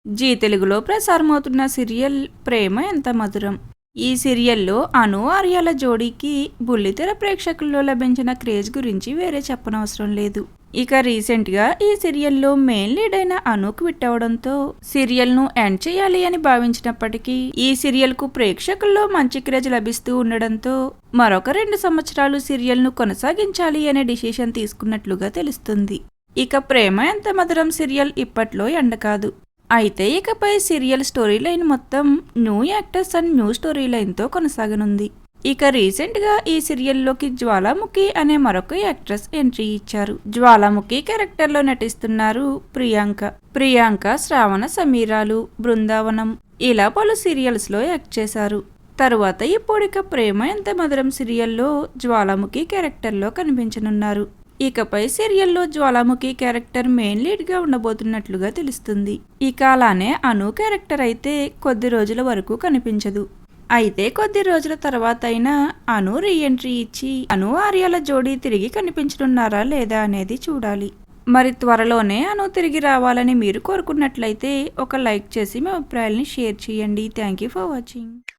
G తెలుగులో ప్రసారమవుతున్న serial ప్రేమ ఎంత మధురం. ఈ సీరియల్లో అను ఆర్యాల జోడీకి బుల్లితెర ప్రేక్షకుల్లో లభించిన క్రేజ్ గురించి వేరే చెప్పనవసరం లేదు. ఇక రీసెంట్గా ఈ సీరియల్లో మెయిన్ లీడ్ అయిన అను క్విట్ అవడంతో సీరియల్ను ఎండ్ చేయాలి అని భావించినప్పటికీ ఈ సీరియల్కు ప్రేక్షకుల్లో మంచి క్రేజ్ లభిస్తూ ఉండడంతో మరొక 2 సంవత్సరాలు సీరియల్ను కొనసాగించాలి అనే డిసిషన్ తీసుకున్నట్లుగా తెలుస్తుంది. ఇక ప్రేమ ఎంత మధురం సీరియల్ ఇప్పట్లో ఎండ కాదు. అయితే ఇకపై సీరియల్ స్టోరీ లైన్ మొత్తం new actors and new story లైన్తో కొనసాగనుంది. ఇక రీసెంట్గా ఈ సీరియల్లోకి జ్వాలాముఖి అనే మరొక యాక్ట్రెస్ ఎంట్రీ ఇచ్చారు. జ్వాలాముఖి క్యారెక్టర్లో నటిస్తున్నారు ప్రియాంక, శ్రావణ సమీరాలు, బృందావనం ఇలా పలు సీరియల్స్లో యాక్ట్ చేశారు. తరువాత ఇప్పుడిక ప్రేమ ఎంత మధురం సీరియల్లో జ్వాలాముఖి క్యారెక్టర్లో కనిపించనున్నారు. ఇకపై సీరియల్లో జ్వాలాముఖి క్యారెక్టర్ మెయిన్ లీడ్గా ఉండబోతున్నట్లుగా తెలుస్తుంది. ఇక అలానే అను క్యారెక్టర్ అయితే కొద్ది రోజుల వరకు కనిపించదు. అయితే కొద్ది రోజుల తర్వాత అయినా అను రీఎంట్రీ ఇచ్చి అను ఆర్యాల జోడీ తిరిగి కనిపించనున్నారా లేదా అనేది చూడాలి. మరి త్వరలోనే అను తిరిగి రావాలని మీరు కోరుకున్నట్లయితే ఒక లైక్ చేసి మీ అభిప్రాయాలని షేర్ చేయండి. Thank you for watching.